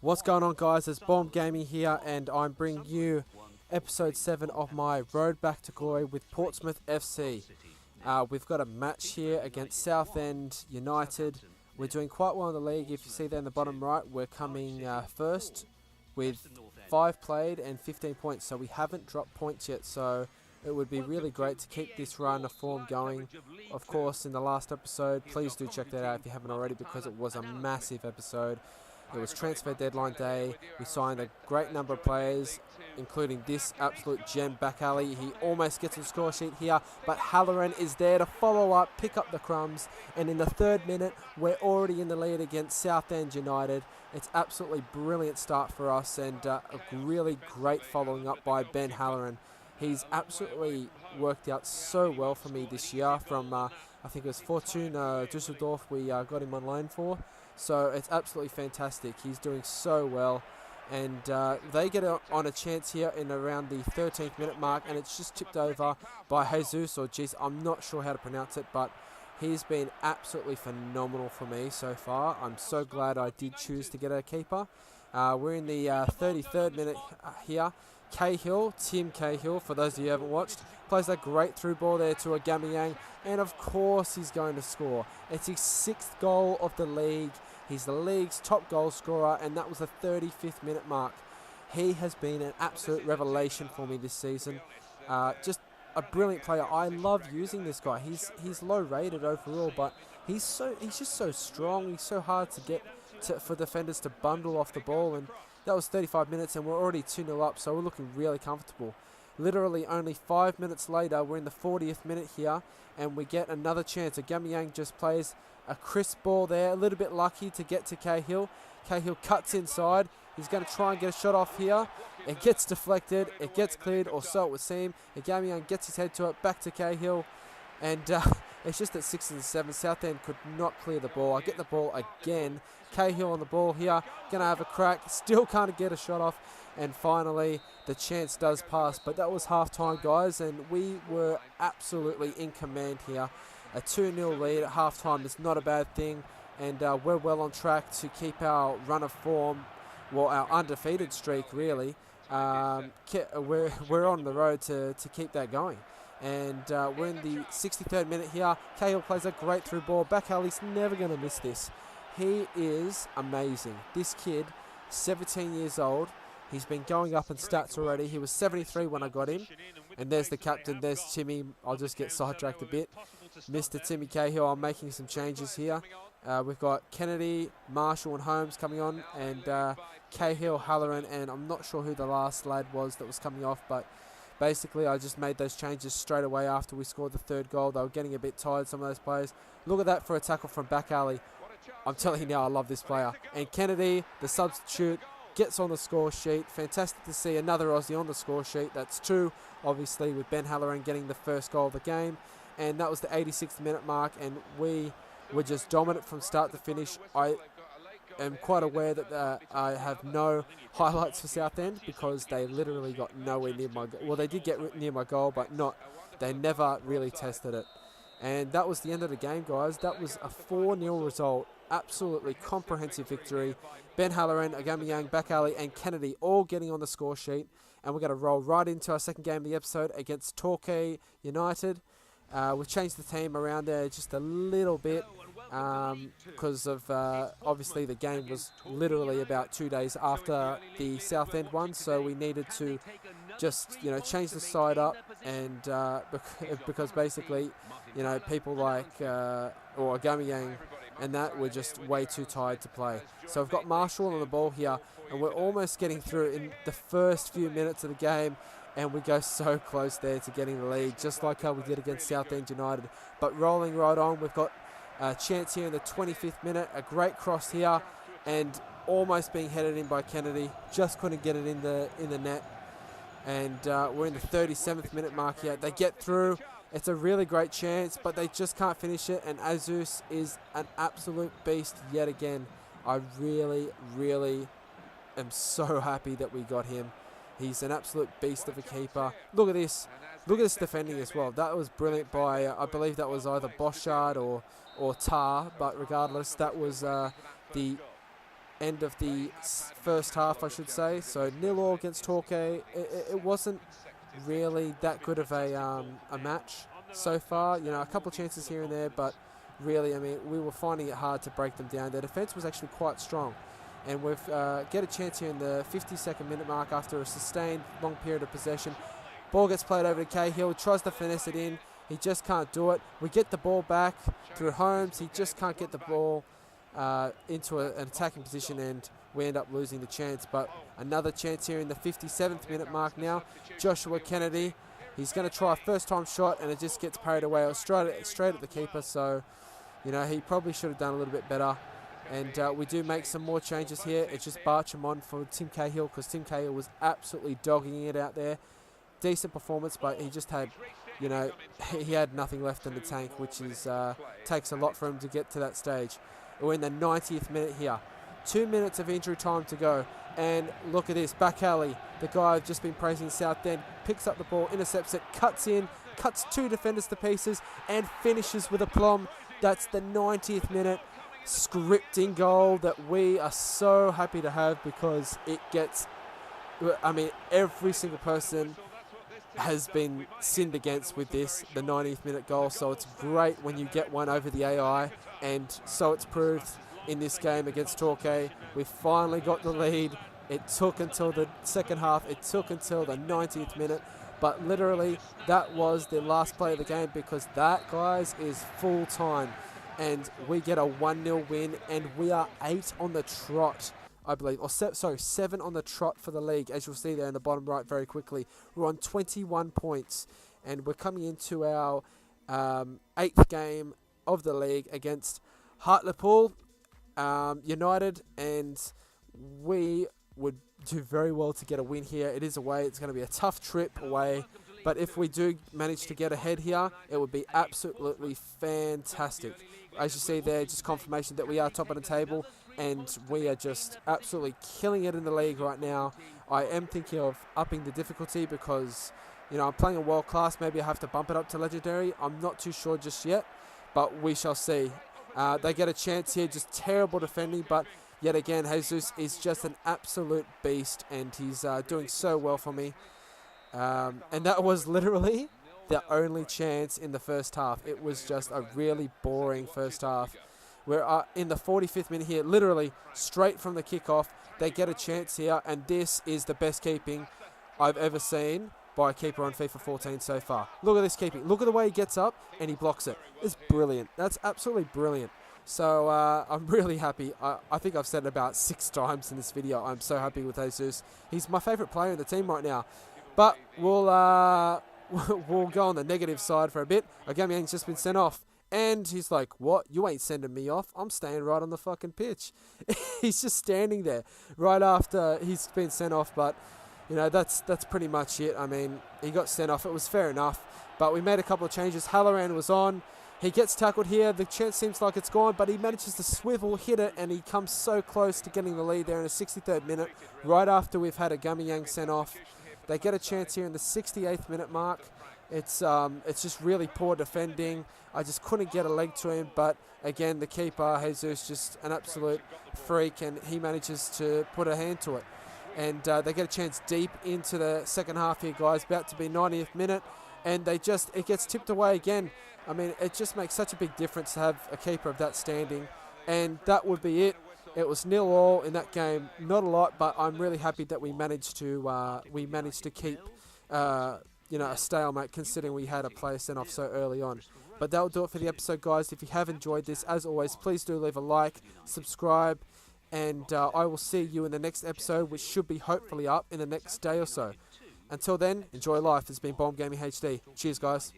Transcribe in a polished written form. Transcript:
What's going on, guys? It's Bomb Gaming here, and I'm bringing you episode 7 of my road back to glory with Portsmouth FC. We've got a match here against Southend United. We're doing quite well in the league. If you see there in the bottom right, we're coming first with 5 played and 15 points, so we haven't dropped points yet, so it would be really great to keep this run of form going. Of course, in the last episode, please do check that out if you haven't already, because it was a massive episode. It was transfer deadline day. We signed a great number of players, including this absolute gem, Back Alley. He almost gets on the score sheet here, but Halloran is there to follow up, pick up the crumbs, and in the 3rd minute, we're already in the lead against Southend United. It's absolutely brilliant start for us, and a really great following up by Ben Halloran. He's absolutely worked out so well for me this year. From I think it was Fortuna Düsseldorf we got him on loan for. So it's absolutely fantastic. He's doing so well. And they get on a chance here in around the 13th minute mark, and it's just tipped over by Jesus, or Jesus, I'm not sure how to pronounce it, but he's been absolutely phenomenal for me so far. I'm so glad I did choose to get a keeper. We're in the 33rd minute here. Tim Cahill, for those of you who haven't watched, plays that great through ball there to Aubameyang, and of course he's going to score. It's his 6th goal of the league. He's the league's top goal scorer, and that was the 35th minute mark. He has been an absolute revelation for me this season. Just a brilliant player. I love using this guy. He's low rated overall, but he's just so strong. He's so hard to get for defenders to bundle off the ball, and that was 35 minutes, and we're already 2-0 up, so we're looking really comfortable. Literally only 5 minutes later, we're in the 40th minute here, and we get another chance. Aubameyang just plays a crisp ball there, a little bit lucky to get to Cahill. Cahill cuts inside. He's going to try and get a shot off here. It gets deflected. It gets cleared, or so it would seem. Aubameyang gets his head to it, back to Cahill. And it's just at 6 and 7. Southend could not clear the ball. I get the ball again. Cahill on the ball here. Going to have a crack. Still can't get a shot off. And finally, the chance does pass. But that was half-time, guys. And we were absolutely in command here. A 2-0 lead at half-time is not a bad thing. And we're well on track to keep our run of form. Well, our undefeated streak, really. We're on the road to keep that going. And we're in the 63rd minute here. Cahill plays a great through ball. Back Alley's never going to miss this. He is amazing. This kid, 17 years old. He's been going up in stats already. He was 73 when I got him. And there's the captain. There's Timmy. I'll just get sidetracked a bit. Mr. Timmy Cahill. I'm making some changes here. We've got Kennedy, Marshall and Holmes coming on. And Cahill, Halloran, and I'm not sure who the last lad was that was coming off, but basically, I just made those changes straight away after we scored the 3rd goal. They were getting a bit tired, some of those players. Look at that for a tackle from Back Alley. I'm telling you now, I love this player. And Kennedy, the substitute, gets on the score sheet. Fantastic to see another Aussie on the score sheet. That's 2, obviously, with Ben Halloran getting the 1st goal of the game. And that was the 86th minute mark, and we were just dominant from start to finish. I am quite aware that I have no highlights for Southend, because they literally got nowhere near my goal. Well, they did get near my goal, but they never really tested it. And that was the end of the game, guys. That was a 4-0 result. Absolutely comprehensive victory. Ben Halloran, Aubameyang, Back Alley, and Kennedy all getting on the score sheet. And we're going to roll right into our 2nd game of the episode against Torquay United. We've changed the team around there just a little bit, because of obviously the game was literally about 2 days after the Southend one, so we needed to just change the side up, and because basically people like or Aubameyang and that were just way too tired to play. So I've got Marshall on the ball here, and we're almost getting through in the first few minutes of the game. And we go so close there to getting the lead, just like how we did against Southend United. But rolling right on, we've got a chance here in the 25th minute. A great cross here, and almost being headed in by Kennedy. Just couldn't get it in the net. And we're in the 37th minute mark here. They get through. It's a really great chance, but they just can't finish it. And Jesus is an absolute beast yet again. I really, really am so happy that we got him. He's an absolute beast of a keeper. Look at this. Look at this defending as well. That was brilliant by, I believe that was either Boschard or Tar, but regardless, that was the end of the first half, I should say. So 0-0 against Torquay. It wasn't really that good of a match so far. You know, a couple of chances here and there, but really, I mean, we were finding it hard to break them down. Their defence was actually quite strong. And we've get a chance here in the 52nd minute mark after a sustained long period of possession. Ball gets played over to Cahill, tries to finesse it in. He just can't do it. We get the ball back through Holmes. He just can't get the ball into an attacking position, and we end up losing the chance. But another chance here in the 57th minute mark now. Joshua Kennedy, he's going to try a first-time shot, and it just gets parried away. It was straight at the keeper, so, you know, he probably should have done a little bit better. And we do make some more changes here. It's just Barcham on for Tim Cahill, because Tim Cahill was absolutely dogging it out there. Decent performance, but he just had, you know, he had nothing left in the tank, which is takes a lot for him to get to that stage. We're in the 90th minute here. 2 minutes of injury time to go. And look at this, back alley. The guy I've just been praising, South End, picks up the ball, intercepts it, cuts in, cuts 2 defenders to pieces, and finishes with aplomb. That's the 90th minute scripting goal that we are so happy to have, because it gets, I mean, every single person has been sinned against with this, the 90th minute goal. So it's great when you get one over the AI, and so it's proved in this game against Torquay. We finally got the lead. It took until the second half. It took until the 90th minute. But literally, that was the last play of the game, because that, guys, is full time. And we get a 1-0 win, and we are 8 on the trot, I believe. Or 7 on the trot for the league, as you'll see there in the bottom right very quickly. We're on 21 points, and we're coming into our 8th game of the league against Hartlepool United, and we would do very well to get a win here. It is away. It's going to be a tough trip away, but if we do manage to get ahead here, it would be absolutely fantastic. As you see there, just confirmation that we are top of the table, and we are just absolutely killing it in the league right now. I am thinking of upping the difficulty, because, you know, I'm playing a world class. Maybe I have to bump it up to legendary. I'm not too sure just yet, but we shall see. They get a chance here, just terrible defending, but yet again, Jesus is just an absolute beast, and he's doing so well for me. And that was literally the only chance in the first half. It was just a really boring first half. We're in the 45th minute here, literally straight from the kickoff. They get a chance here, and this is the best keeping I've ever seen by a keeper on FIFA 14 so far. Look at this keeping. Look at the way he gets up and he blocks it. It's brilliant. That's absolutely brilliant. So I'm really happy. I think I've said it about 6 times in this video. I'm so happy with Jesus. He's my favourite player in the team right now. But we'll go on the negative side for a bit. Aubameyang's just been sent off. And he's like, what? You ain't sending me off. I'm staying right on the fucking pitch. He's just standing there right after he's been sent off. But, you know, that's pretty much it. I mean, he got sent off. It was fair enough. But we made a couple of changes. Halloran was on. He gets tackled here. The chance seems like it's gone, but he manages to swivel, hit it, and he comes so close to getting the lead there in the 63rd minute, right after we've had Aubameyang sent off. They get a chance here in the 68th minute mark. It's just really poor defending. I just couldn't get a leg to him, but again, the keeper, Jesus, just an absolute freak, and he manages to put a hand to it. And they get a chance deep into the second half here, guys, about to be 90th minute, and it gets tipped away again. I mean, it just makes such a big difference to have a keeper of that standing, and that would be it. It was 0-0 in that game. Not a lot, but I'm really happy that we managed to keep you know, a stalemate, considering we had a player sent off so early on. But that'll do it for the episode, guys. If you have enjoyed this, as always, please do leave a like, subscribe, and I will see you in the next episode, which should be hopefully up in the next day or so. Until then, enjoy life. It's been Bomb Gaming HD. Cheers, guys.